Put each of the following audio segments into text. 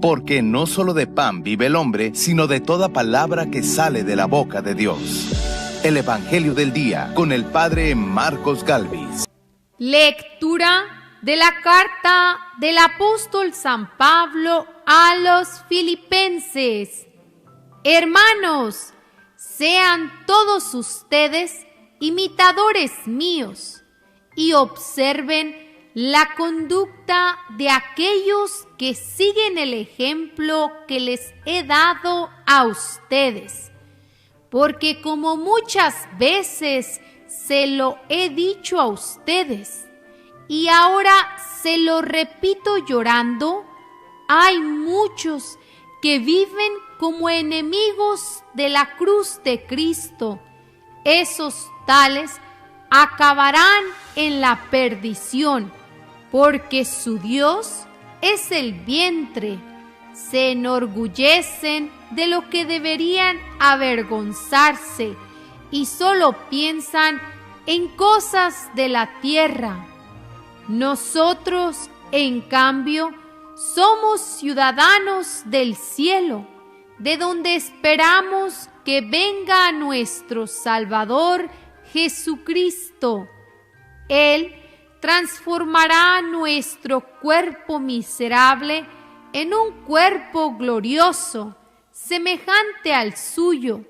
porque no solo de pan vive el hombre, sino de toda palabra que sale de la boca de Dios. El Evangelio del Día con el Padre Marcos Galvis. Lectura de la carta del apóstol San Pablo a los Filipenses. Hermanos, sean todos ustedes imitadores míos y observen la conducta de aquellos que siguen el ejemplo que les he dado a ustedes. Porque como muchas veces se lo he dicho a ustedes y ahora se lo repito llorando, hay muchos que viven como enemigos de la cruz de Cristo. Esos tales acabarán en la perdición, porque su Dios es el vientre. Se enorgullecen de lo que deberían avergonzarse y solo piensan en cosas de la tierra. Nosotros, en cambio, somos ciudadanos del cielo, de donde esperamos que venga nuestro Salvador Jesucristo. Él transformará nuestro cuerpo miserable en un cuerpo glorioso, semejante al suyo,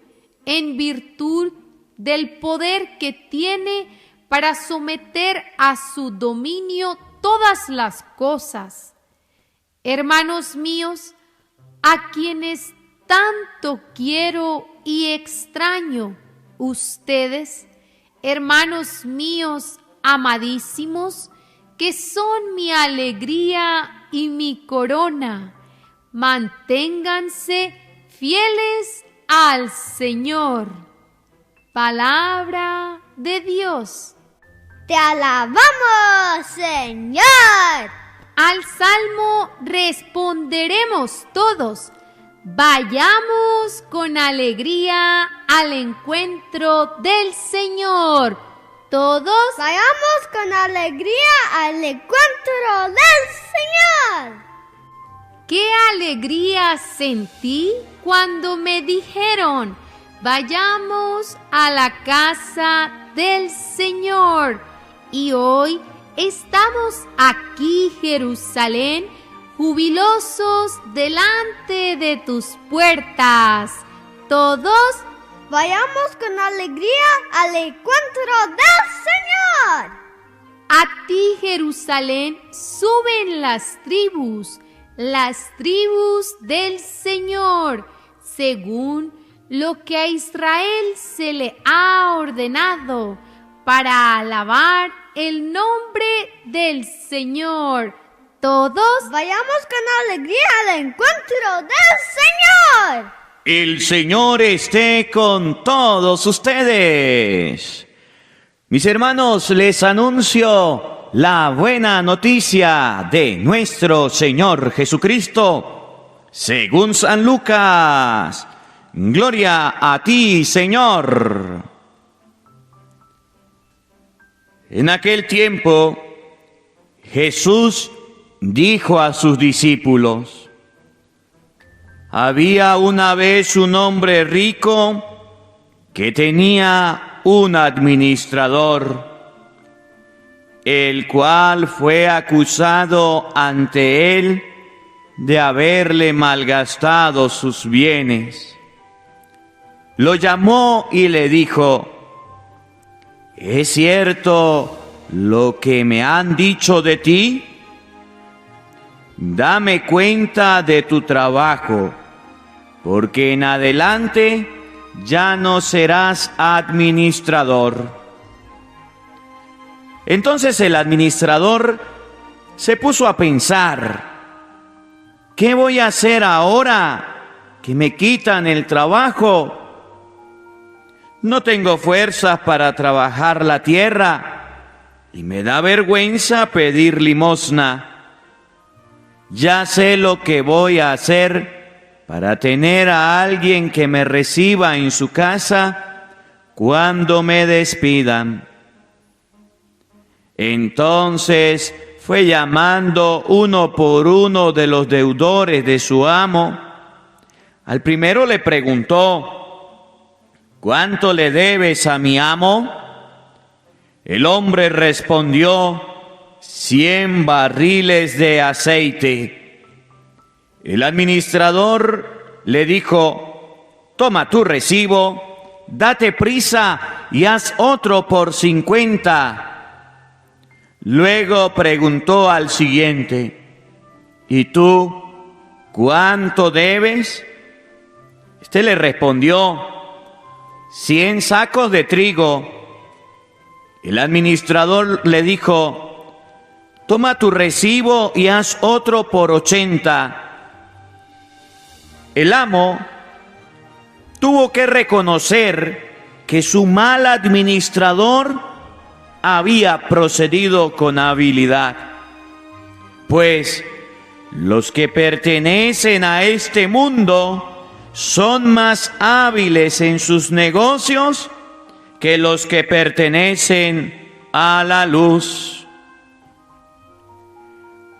en virtud del poder que tiene para someter a su dominio todas las cosas. Hermanos míos, a quienes tanto quiero y extraño, ustedes, hermanos míos amadísimos, que son mi alegría y mi corona, manténganse fieles al Señor. Palabra de Dios. ¡Te alabamos, Señor! Al salmo responderemos todos. Vayamos con alegría al encuentro del Señor. Todos vayamos con alegría al encuentro del Señor. ¡Qué alegría sentí cuando me dijeron: vayamos a la casa del Señor! Y hoy estamos aquí, Jerusalén, jubilosos delante de tus puertas. Todos vayamos con alegría al encuentro del Señor. A ti, Jerusalén, suben las tribus del Señor, según lo que a Israel se le ha ordenado, para alabar el nombre del Señor. Todos vayamos con alegría al encuentro del Señor. El Señor esté con todos ustedes. Mis hermanos, les anuncio la buena noticia de nuestro Señor Jesucristo, según San Lucas. Gloria a ti, Señor. En aquel tiempo, Jesús dijo a sus discípulos: había una vez un hombre rico que tenía un administrador, el cual fue acusado ante él de haberle malgastado sus bienes. Lo llamó y le dijo: ¿es cierto lo que me han dicho de ti? Dame cuenta de tu trabajo, porque en adelante ya no serás administrador. Entonces el administrador se puso a pensar: ¿qué voy a hacer ahora que me quitan el trabajo? No tengo fuerzas para trabajar la tierra y me da vergüenza pedir limosna. Ya sé lo que voy a hacer para tener a alguien que me reciba en su casa cuando me despidan. Entonces fue llamando uno por uno de los deudores de su amo. Al primero le preguntó: ¿cuánto le debes a mi amo? El hombre respondió: 100 barriles de aceite. El administrador le dijo: toma tu recibo, date prisa y haz otro por 50. Luego preguntó al siguiente: ¿y tú cuánto debes? Este le respondió: 100 sacos de trigo. El administrador le dijo: toma tu recibo y haz otro por 80. El amo tuvo que reconocer que su mal administrador había procedido con habilidad, pues los que pertenecen a este mundo son más hábiles en sus negocios que los que pertenecen a la luz.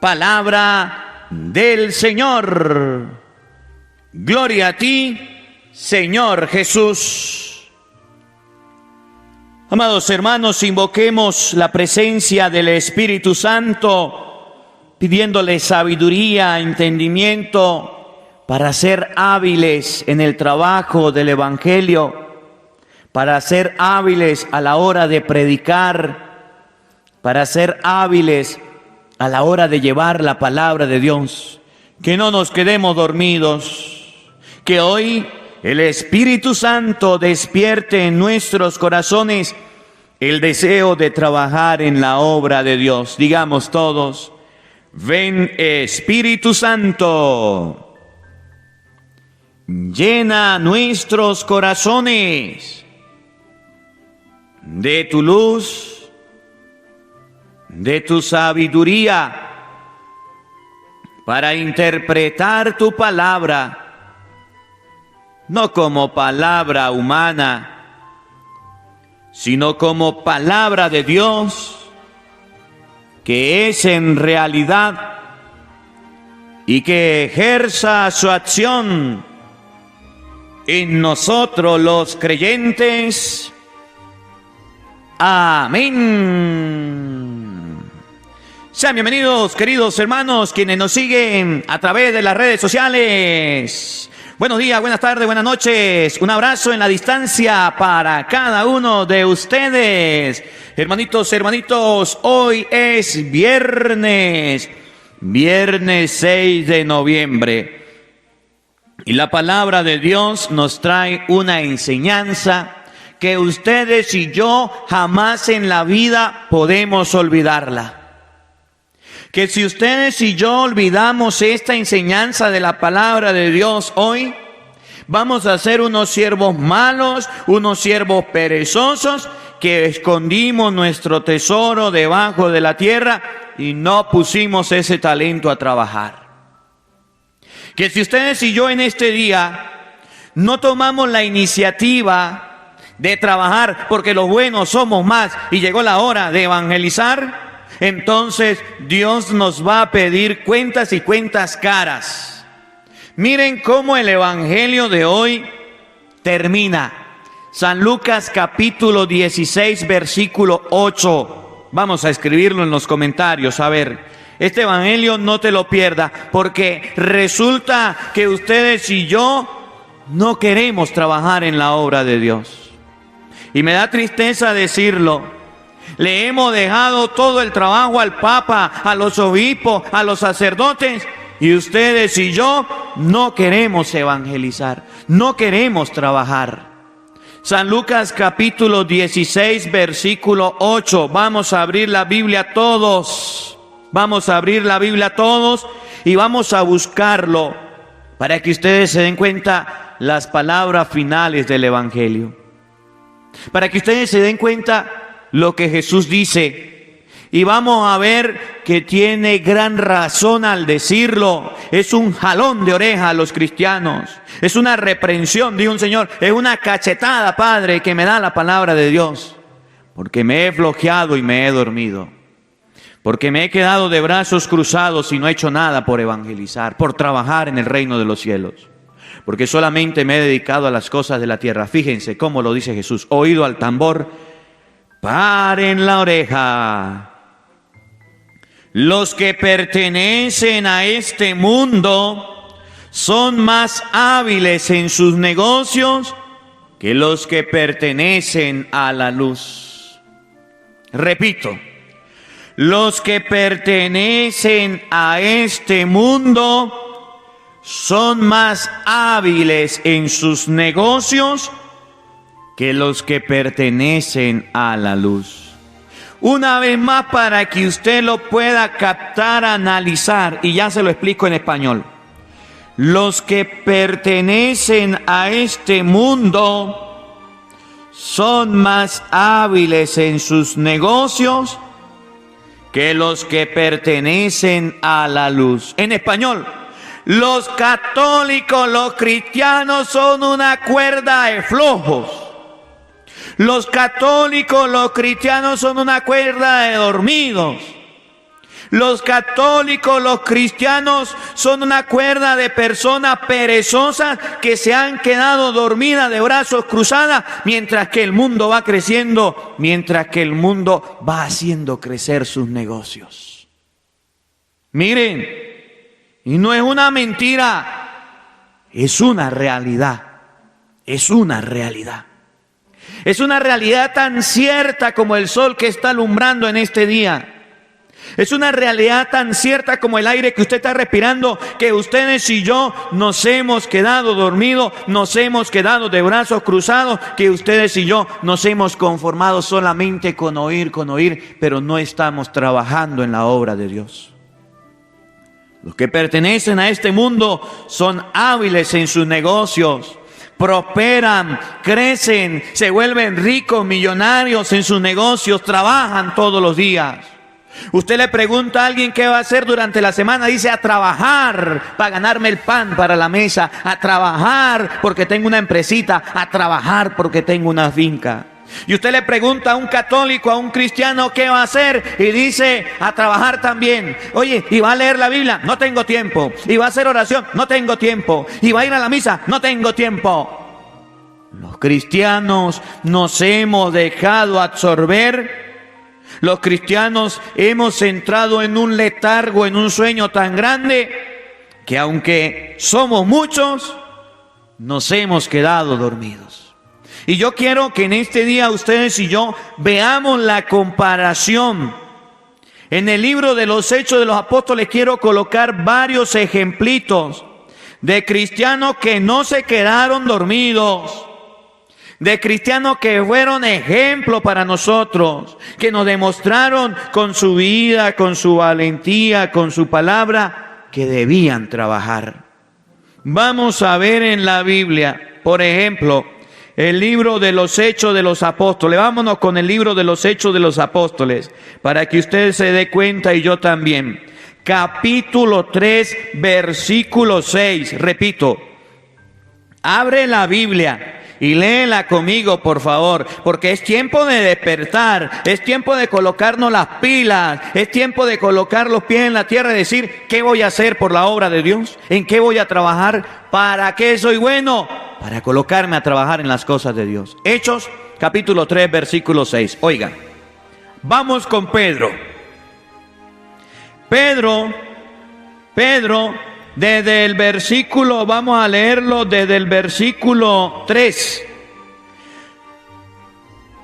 Palabra del Señor. Gloria a ti, Señor Jesús. Amados hermanos, invoquemos la presencia del Espíritu Santo, pidiéndole sabiduría, entendimiento, para ser hábiles en el trabajo del Evangelio, para ser hábiles a la hora de predicar, para ser hábiles a la hora de llevar la palabra de Dios. Que no nos quedemos dormidos, que hoy el Espíritu Santo despierte en nuestros corazones el deseo de trabajar en la obra de Dios. Digamos todos: ven Espíritu Santo, llena nuestros corazones de tu luz, de tu sabiduría, para interpretar tu palabra, no como palabra humana, sino como palabra de Dios, que es en realidad, y que ejerza su acción en nosotros los creyentes. Amén. Sean bienvenidos, queridos hermanos, quienes nos siguen a través de las redes sociales. Buenos días, buenas tardes, buenas noches. Un abrazo en la distancia para cada uno de ustedes. Hermanitos, hoy es viernes 6 de noviembre. Y la palabra de Dios nos trae una enseñanza que ustedes y yo jamás en la vida podemos olvidarla. Que si ustedes y yo olvidamos esta enseñanza de la palabra de Dios hoy, vamos a ser unos siervos malos, unos siervos perezosos, que escondimos nuestro tesoro debajo de la tierra y no pusimos ese talento a trabajar. Que si ustedes y yo en este día no tomamos la iniciativa de trabajar porque los buenos somos más y llegó la hora de evangelizar, entonces Dios nos va a pedir cuentas y cuentas caras. Miren cómo el evangelio de hoy termina. San Lucas capítulo 16 versículo 8. Vamos a escribirlo en los comentarios. A ver, este evangelio no te lo pierdas, porque resulta que ustedes y yo no queremos trabajar en la obra de Dios. Y me da tristeza decirlo. Le hemos dejado todo el trabajo al Papa, a los obispos, a los sacerdotes, y ustedes y yo no queremos evangelizar, no queremos trabajar. San Lucas capítulo 16 versículo 8. Vamos a abrir la Biblia todos. Vamos a abrir la Biblia todos y vamos a buscarlo para que ustedes se den cuenta las palabras finales del evangelio. Para que ustedes se den cuenta lo que Jesús dice, y vamos a ver que tiene gran razón al decirlo. Es un jalón de oreja a los cristianos, es una reprensión de un Señor, es una cachetada, Padre, que me da la palabra de Dios, porque me he flojeado y me he dormido. porque me he quedado de brazos cruzados y no he hecho nada por evangelizar, por trabajar en el reino de los cielos, porque solamente me he dedicado a las cosas de la tierra. Fíjense cómo lo dice Jesús: oído al tambor, paren la oreja. Los que pertenecen a este mundo son más hábiles en sus negocios que los que pertenecen a la luz. Repito, los que pertenecen a este mundo son más hábiles en sus negocios que los que pertenecen a la luz. Una vez más, para que usted lo pueda captar, analizar, y ya se lo explico en español. Los que pertenecen a este mundo son más hábiles en sus negocios que los que pertenecen a la luz. En español, los católicos, los cristianos son una cuerda de flojos. Los católicos, los cristianos son una cuerda de dormidos. Los católicos, los cristianos son una cuerda de personas perezosas que se han quedado dormidas de brazos cruzados mientras que el mundo va creciendo, mientras que el mundo va haciendo crecer sus negocios. Miren, y no es una mentira, es una realidad, es una realidad. Es una realidad tan cierta como el sol que está alumbrando en este día. Es una realidad tan cierta como el aire que usted está respirando, que ustedes y yo nos hemos quedado dormidos, nos hemos quedado de brazos cruzados, que ustedes y yo nos hemos conformado solamente con oír, pero no estamos trabajando en la obra de Dios. Los que pertenecen a este mundo son hábiles en sus negocios. Prosperan, crecen, se vuelven ricos, millonarios en sus negocios, trabajan todos los días. Usted le pregunta a alguien qué va a hacer durante la semana, dice: a trabajar para ganarme el pan para la mesa, a trabajar porque tengo una empresita, a trabajar porque tengo una finca. Y usted le pregunta a un católico, a un cristiano, ¿qué va a hacer? Y dice: a trabajar también. Oye, ¿y va a leer la Biblia? No tengo tiempo. ¿Y va a hacer oración? No tengo tiempo. ¿Y va a ir a la misa? No tengo tiempo. Los cristianos nos hemos dejado absorber. Los cristianos hemos entrado en un letargo, en un sueño tan grande, que aunque somos muchos, nos hemos quedado dormidos. Y yo quiero que en este día ustedes y yo veamos la comparación. En el libro de los Hechos de los Apóstoles quiero colocar varios ejemplitos de cristianos que no se quedaron dormidos, de cristianos que fueron ejemplo para nosotros, que nos demostraron con su vida, con su valentía, con su palabra, que debían trabajar. Vamos a ver en la Biblia, por ejemplo, el libro de los Hechos de los Apóstoles. Vámonos con el libro de los Hechos de los Apóstoles, para que usted se dé cuenta y yo también. Capítulo 3, versículo 6. Repito, abre la Biblia y léela conmigo, por favor, porque es tiempo de despertar, es tiempo de colocarnos las pilas, es tiempo de colocar los pies en la tierra y decir: ¿qué voy a hacer por la obra de Dios? ¿En qué voy a trabajar? ¿Para qué soy bueno? Para colocarme a trabajar en las cosas de Dios. Hechos, capítulo 3, versículo 6. Oigan, vamos con Pedro. Pedro, desde el versículo, vamos a leerlo desde el versículo 3.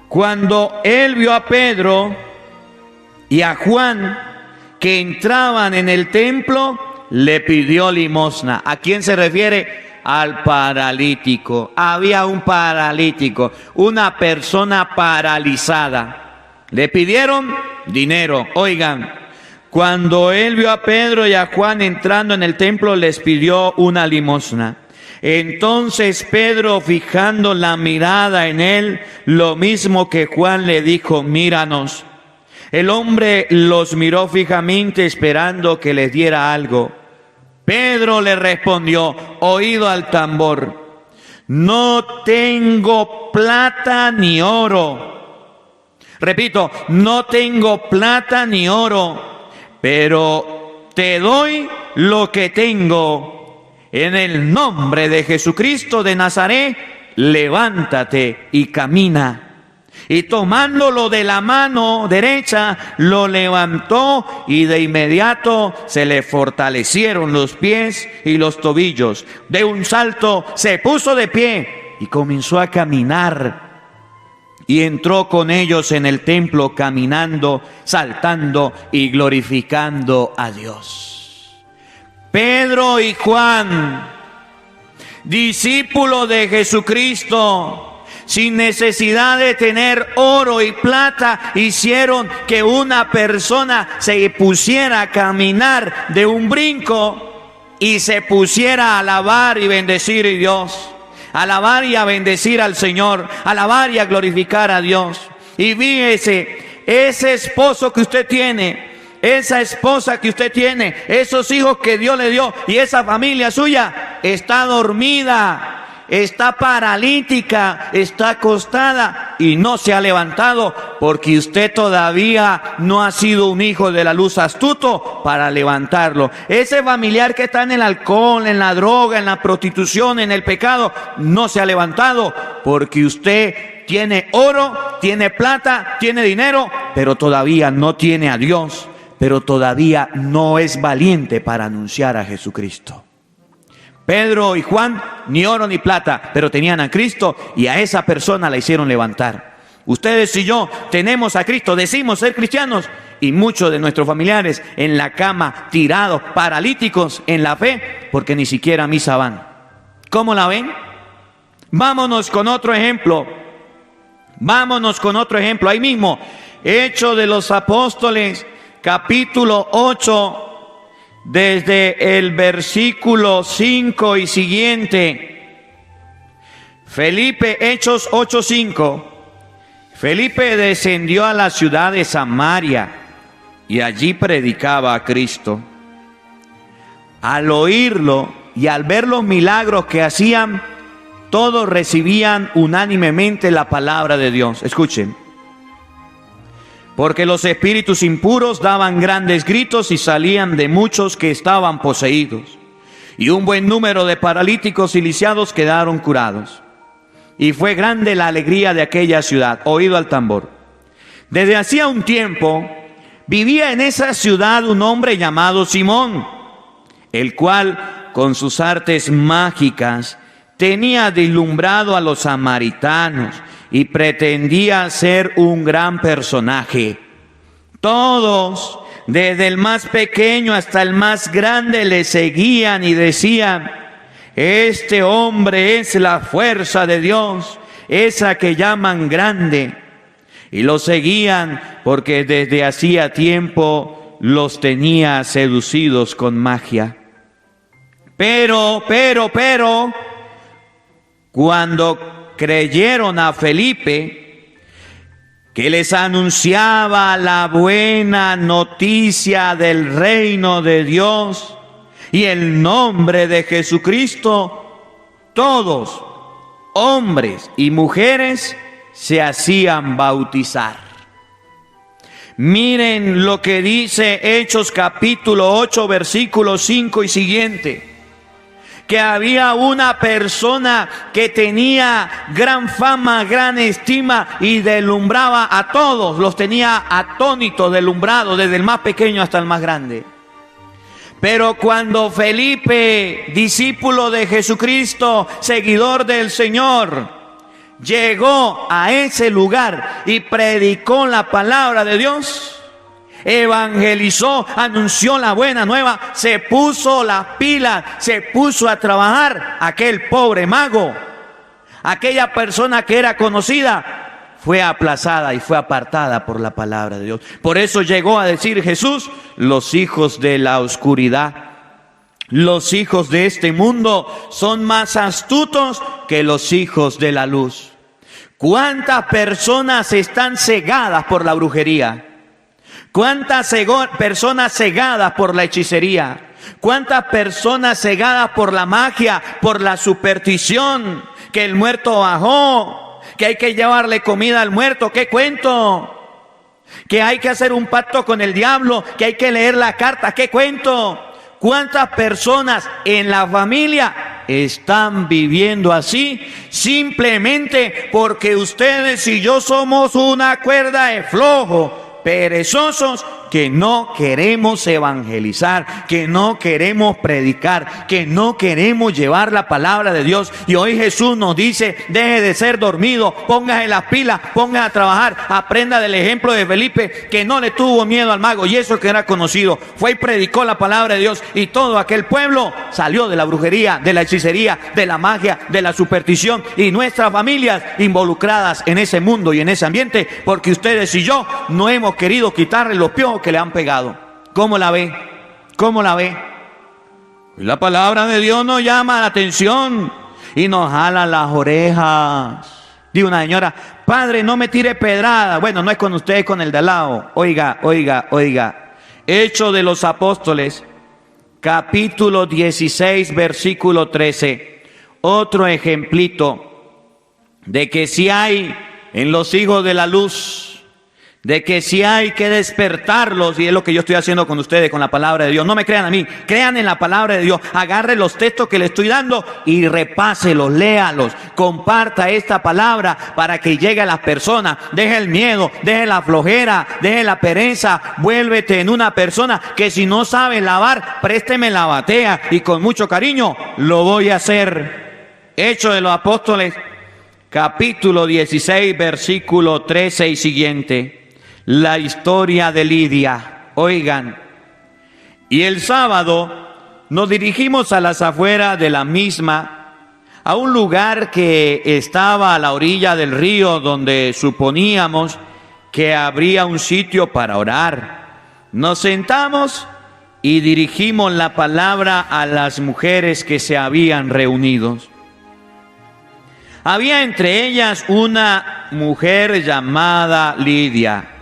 Cuando él vio a Pedro y a Juan que entraban en el templo, le pidió limosna. ¿A quién se refiere? Al paralítico. Había un paralítico, una persona paralizada. Le pidieron dinero. Oigan, cuando él vio a Pedro y a Juan entrando en el templo, les pidió una limosna. Entonces Pedro, fijando la mirada en él, lo mismo que Juan, le dijo: míranos. El hombre los miró fijamente, esperando que les diera algo. Pedro le respondió, oído al tambor: no tengo plata ni oro. Repito, no tengo plata ni oro, pero te doy lo que tengo. En el nombre de Jesucristo de Nazaret, levántate y camina. Y tomándolo de la mano derecha, lo levantó y de inmediato se le fortalecieron los pies y los tobillos. De un salto se puso de pie y comenzó a caminar. Y entró con ellos en el templo caminando, saltando y glorificando a Dios. Pedro y Juan, discípulos de Jesucristo, sin necesidad de tener oro y plata, hicieron que una persona se pusiera a caminar de un brinco y se pusiera a alabar y bendecir a Dios. Alabar y a bendecir al Señor, alabar y a glorificar a Dios. Y fíjese, ese esposo que usted tiene, esa esposa que usted tiene, esos hijos que Dios le dio y esa familia suya está dormida, está paralítica, está acostada y no se ha levantado porque usted todavía no ha sido un hijo de la luz astuto para levantarlo. Ese familiar que está en el alcohol, en la droga, en la prostitución, en el pecado, no se ha levantado porque usted tiene oro, tiene plata, tiene dinero, pero todavía no tiene a Dios, pero todavía no es valiente para anunciar a Jesucristo. Pedro y Juan, ni oro ni plata, pero tenían a Cristo y a esa persona la hicieron levantar. Ustedes y yo tenemos a Cristo, decimos ser cristianos, y muchos de nuestros familiares en la cama, tirados, paralíticos en la fe, porque ni siquiera a misa van. ¿Cómo la ven? Vámonos con otro ejemplo. Ahí mismo, Hechos de los Apóstoles, capítulo 8, desde el versículo 5 y siguiente. Hechos 8:5. Felipe descendió a la ciudad de Samaria y allí predicaba a Cristo. Al oírlo y al ver los milagros que hacían, todos recibían unánimemente la palabra de Dios. Escuchen. Porque los espíritus impuros daban grandes gritos y salían de muchos que estaban poseídos. Y un buen número de paralíticos y lisiados quedaron curados. Y fue grande la alegría de aquella ciudad. Oído al tambor. Desde hacía un tiempo vivía en esa ciudad un hombre llamado Simón, el cual con sus artes mágicas tenía deslumbrado a los samaritanos y pretendía ser un gran personaje. Todos, desde el más pequeño hasta el más grande, le seguían y decían: este hombre es la fuerza de Dios, esa que llaman grande. Y lo seguían porque desde hacía tiempo los tenía seducidos con magia. Pero, cuando creyeron a Felipe, que les anunciaba la buena noticia del reino de Dios y el nombre de Jesucristo, todos, hombres y mujeres, se hacían bautizar. Miren lo que dice Hechos capítulo 8, versículo 5 y siguiente. Que había una persona que tenía gran fama, gran estima y deslumbraba a todos, los tenía atónitos, deslumbrados, desde el más pequeño hasta el más grande. Pero cuando Felipe, discípulo de Jesucristo, seguidor del Señor, llegó a ese lugar y predicó la palabra de Dios, evangelizó, anunció la buena nueva, se puso las pilas, se puso a trabajar, aquel pobre mago, aquella persona que era conocida, fue aplazada y fue apartada por la palabra de Dios. Por eso llegó a decir Jesús: los hijos de la oscuridad, los hijos de este mundo son más astutos que los hijos de la luz. ¿Cuántas personas están cegadas por la brujería? ¿Cuántas personas cegadas por la hechicería? ¿Cuántas personas cegadas por la magia, por la superstición? Que el muerto bajó, que hay que llevarle comida al muerto. ¿Qué cuento? que hay que hacer un pacto con el diablo, que hay que leer la carta. ¿Qué cuento? ¿Cuántas personas en la familia están viviendo así simplemente porque ustedes y yo somos una cuerda de flojo, perezosos, que no queremos evangelizar, que no queremos predicar, que no queremos llevar la palabra de Dios? Y hoy Jesús nos dice: deje de ser dormido, póngase las pilas, póngase a trabajar, aprenda del ejemplo de Felipe, que no le tuvo miedo al mago, y eso que era conocido, fue y predicó la palabra de Dios, y todo aquel pueblo salió de la brujería, de la hechicería, de la magia, de la superstición, y nuestras familias involucradas en ese mundo y en ese ambiente, porque ustedes y yo no hemos querido quitarle los piojos que le han pegado. ¿Cómo la ve? ¿Cómo la ve? La palabra de Dios nos llama la atención y nos jala las orejas. Dice una señora: padre, no me tire pedrada. Bueno, no es con usted, es con el de al lado. Oiga. Hechos de los Apóstoles, capítulo 16, versículo 13. Otro ejemplito de que si hay en los hijos de la luz, de que si hay que despertarlos, y es lo que yo estoy haciendo con ustedes, con la palabra de Dios. No me crean a mí, crean en la palabra de Dios. Agarre los textos que le estoy dando y repáselos, léalos, comparta esta palabra para que llegue a las personas. Deje el miedo, deje la flojera, deje la pereza, vuélvete en una persona que si no sabe lavar, présteme la batea y con mucho cariño lo voy a hacer. Hechos de los Apóstoles, capítulo 16, versículo 13 y siguiente. La historia de Lidia. Oigan, y el sábado nos dirigimos a las afueras de la misma, a un lugar que estaba a la orilla del río, donde suponíamos que habría un sitio para orar. Nos sentamos y dirigimos la palabra a las mujeres que se habían reunido. Había entre ellas una mujer llamada Lidia,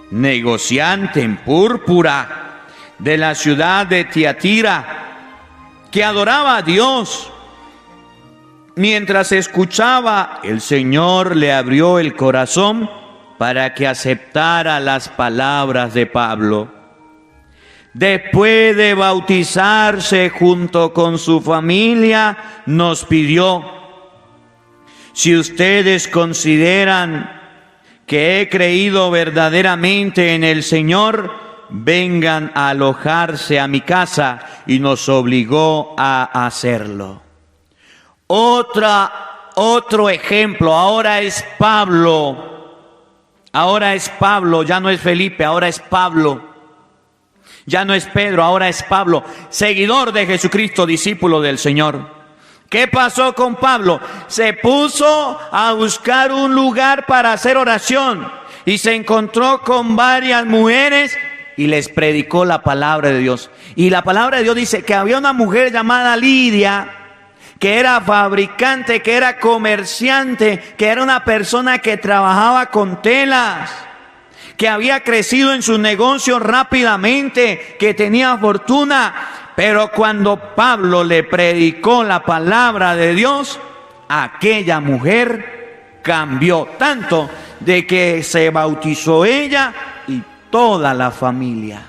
negociante en púrpura de la ciudad de Tiatira, que adoraba a Dios. Mientras escuchaba, el Señor le abrió el corazón para que aceptara las palabras de Pablo. Después de bautizarse junto con su familia, nos pidió: si ustedes consideran que he creído verdaderamente en el Señor, vengan a alojarse a mi casa, y nos obligó a hacerlo. Otro ejemplo, ahora es Pablo, ya no es Felipe, ahora es Pablo. Ya no es Pedro, ahora es Pablo, seguidor de Jesucristo, discípulo del Señor. ¿Qué pasó con Pablo? Se puso a buscar un lugar para hacer oración y se encontró con varias mujeres y les predicó la palabra de Dios. Y la palabra de Dios dice que había una mujer llamada Lidia, que era fabricante, que era comerciante, que era una persona que trabajaba con telas, que había crecido en sus negocios rápidamente, que tenía fortuna. Pero cuando Pablo le predicó la palabra de Dios, aquella mujer cambió tanto de que se bautizó ella y toda la familia.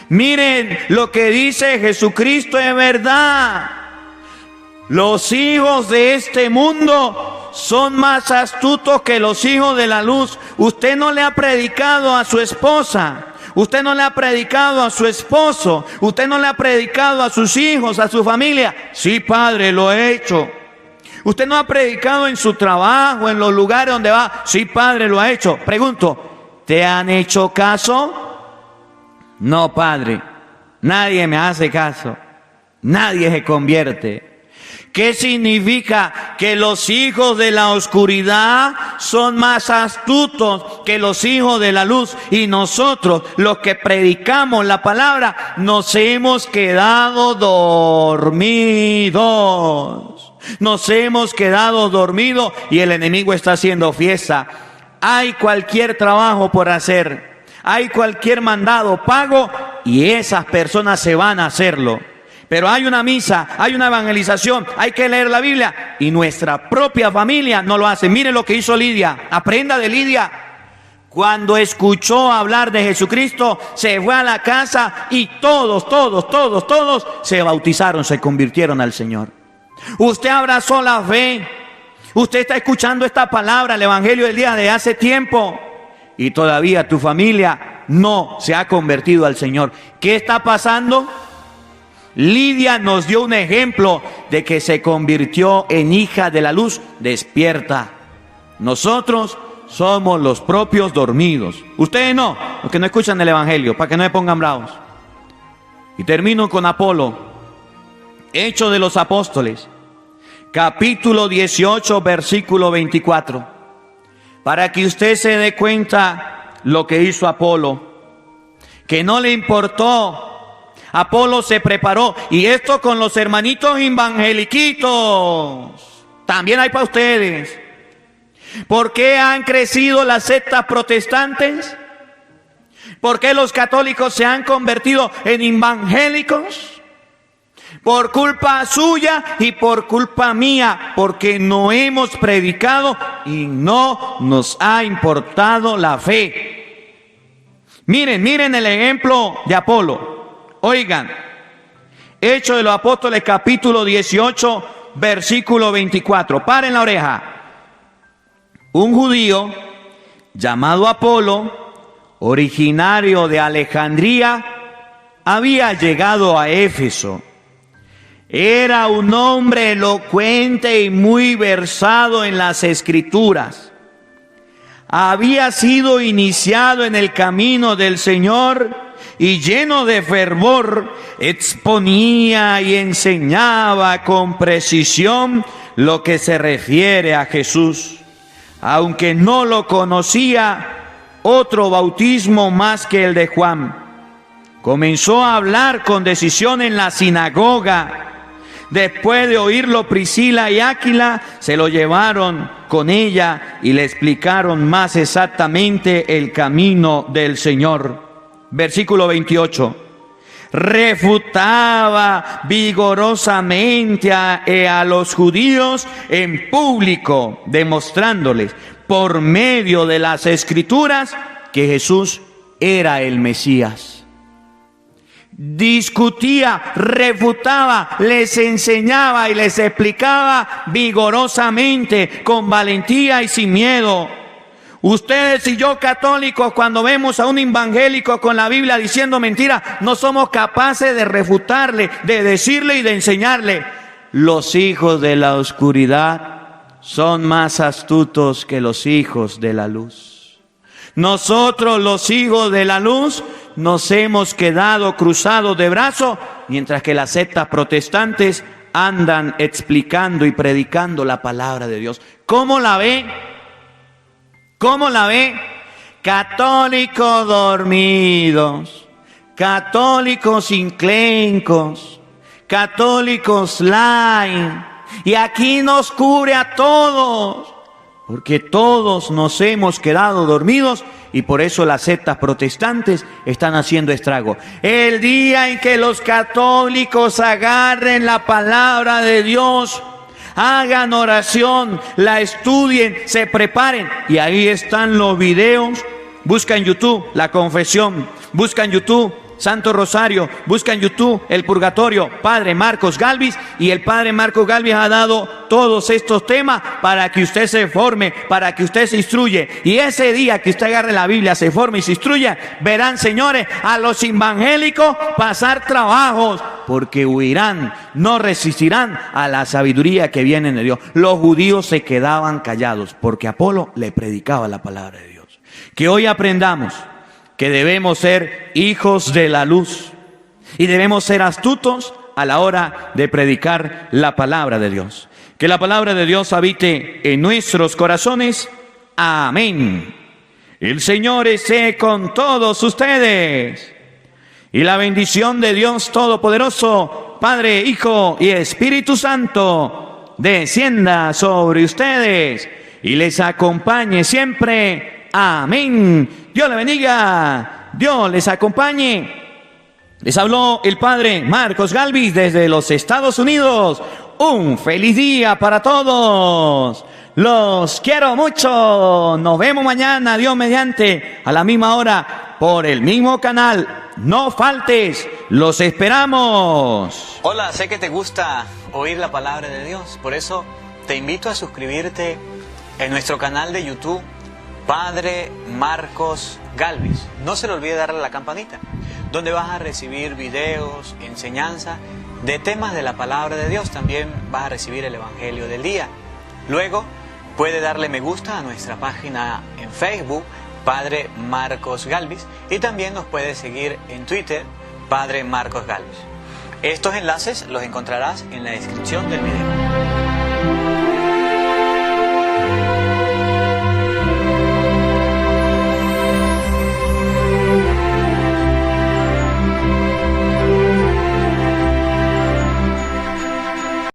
Miren, lo que dice Jesucristo es verdad. Los hijos de este mundo son más astutos que los hijos de la luz. Usted no le ha predicado a su esposa, usted no le ha predicado a su esposo, usted no le ha predicado a sus hijos, a su familia. Sí, padre, lo he hecho. Usted no ha predicado en su trabajo, en los lugares donde va. Sí, padre, lo ha hecho. Pregunto, ¿te han hecho caso? No, padre, nadie me hace caso, nadie se convierte. ¿Qué significa? Que los hijos de la oscuridad son más astutos que los hijos de la luz. Y nosotros, los que predicamos la palabra, nos hemos quedado dormidos. Nos hemos quedado dormidos y el enemigo está haciendo fiesta. Hay cualquier trabajo por hacer, hay cualquier mandado pago y esas personas se van a hacerlo. Pero hay una misa, hay una evangelización, hay que leer la Biblia y nuestra propia familia no lo hace. Mire lo que hizo Lidia, aprenda de Lidia. Cuando escuchó hablar de Jesucristo, se fue a la casa y todos se bautizaron, se convirtieron al Señor. Usted abrazó la fe. Usted está escuchando esta palabra, el Evangelio del día de hace tiempo, y todavía tu familia no se ha convertido al Señor. ¿Qué está pasando? Lidia nos dio un ejemplo de que se convirtió en hija de la luz despierta. Nosotros somos los propios dormidos. Ustedes no, los que no escuchan el Evangelio, para que no me pongan bravos. Y termino con Apolo. Hechos de los Apóstoles, capítulo 18, versículo 24. Para que usted se dé cuenta lo que hizo Apolo, que no le importó. Apolo se preparó, y esto con los hermanitos evangeliquitos, también hay para ustedes. ¿Por qué han crecido las sectas protestantes? ¿Por qué los católicos se han convertido en evangélicos? Por culpa suya y por culpa mía, porque no hemos predicado y no nos ha importado la fe. Miren el ejemplo de Apolo. Oigan, Hechos de los Apóstoles, capítulo 18, versículo 24. Paren la oreja. Un judío llamado Apolo, originario de Alejandría, había llegado a Éfeso. Era un hombre elocuente y muy versado en las Escrituras. Había sido iniciado en el camino del Señor y lleno de fervor exponía y enseñaba con precisión lo que se refiere a Jesús. Aunque no lo conocía otro bautismo más que el de Juan. Comenzó a hablar con decisión en la sinagoga. Después de oírlo, Priscila y Áquila se lo llevaron con ella y le explicaron más exactamente el camino del Señor. Versículo 28. Refutaba vigorosamente a los judíos en público, demostrándoles por medio de las Escrituras que Jesús era el Mesías. Discutía, refutaba, les enseñaba y les explicaba vigorosamente, con valentía y sin miedo. Ustedes y yo, católicos, cuando vemos a un evangélico con la Biblia diciendo mentira, no somos capaces de refutarle, de decirle y de enseñarle. Los hijos de la oscuridad son más astutos que los hijos de la luz. Nosotros, los hijos de la luz, nos hemos quedado cruzados de brazos, mientras que las sectas protestantes andan explicando y predicando la palabra de Dios. ¿Cómo la ve? ¿Cómo la ve? Católicos dormidos, católicos inclencos, católicos light. Y aquí nos cubre a todos, porque todos nos hemos quedado dormidos y por eso las sectas protestantes están haciendo estrago. El día en que los católicos agarren la palabra de Dios, hagan oración, la estudien, se preparen, y ahí están los videos. Busca en YouTube la confesión, busca en YouTube Santo Rosario, busca en YouTube el Purgatorio, Padre Marcos Galvis, y el Padre Marcos Galvis ha dado todos estos temas para que usted se forme, para que usted se instruye. Y ese día que usted agarre la Biblia, se forme y se instruya, verán, señores, a los evangélicos pasar trabajos, porque huirán, no resistirán a la sabiduría que viene de Dios. Los judíos se quedaban callados porque Apolo le predicaba la palabra de Dios. Que hoy aprendamos que debemos ser hijos de la luz y debemos ser astutos a la hora de predicar la palabra de Dios. Que la palabra de Dios habite en nuestros corazones. Amén. El Señor esté con todos ustedes. Y la bendición de Dios Todopoderoso, Padre, Hijo y Espíritu Santo, descienda sobre ustedes y les acompañe siempre. Amén. Dios les bendiga, Dios les acompañe. Les habló el Padre Marcos Galvis desde los Estados Unidos. Un feliz día para todos. Los quiero mucho. Nos vemos mañana, Dios mediante, a la misma hora, por el mismo canal. No faltes, los esperamos. Hola, sé que te gusta oír la palabra de Dios, por eso te invito a suscribirte en nuestro canal de YouTube, Padre Marcos Galvis. No se le olvide darle a la campanita, donde vas a recibir videos, enseñanza de temas de la palabra de Dios. También vas a recibir el Evangelio del día. Luego puede darle me gusta a nuestra página en Facebook, Padre Marcos Galvis, y también nos puede seguir en Twitter, Padre Marcos Galvis. Estos enlaces los encontrarás en la descripción del video.